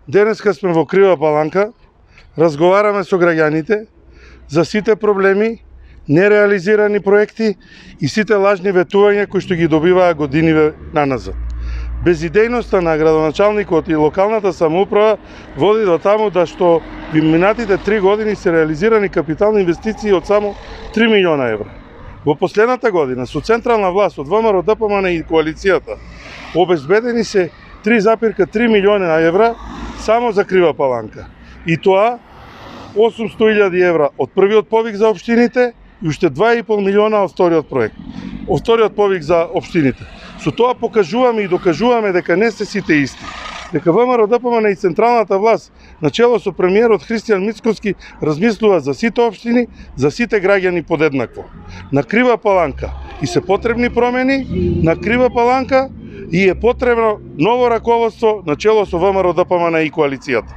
Денеска сме во Крива Паланка, разговараме со граѓаните за сите проблеми, нереализирани проекти и сите лажни ветувања кои што ги добиваа годиниве наназад. Безидејноста на градоначалникот и локалната самоуправа води до таму да што во минатите 3 години се реализирани капитални инвестиции од само 3 милиона евра. Во последната година со централна власт од ВМРО, ДПМН и коалицијата обезбедени се 3,3 милиона евра само за Крива Паланка. И тоа 800.000 евра од првиот повик за општините и уште 2,5 милиона од вториот проект. Од вториот повик за општините. Со тоа покажуваме и докажуваме дека не се сите исти. Дека ВМРО, ДПМН и централната власт, начело со премиерот Христијан Мицкоски, размислува за сите општини, за сите граѓани подеднакво. На Крива Паланка и се потребни промени, на Крива Паланка и е потребно ново раководство начело со ВМРО, ДПМН и коалицијата.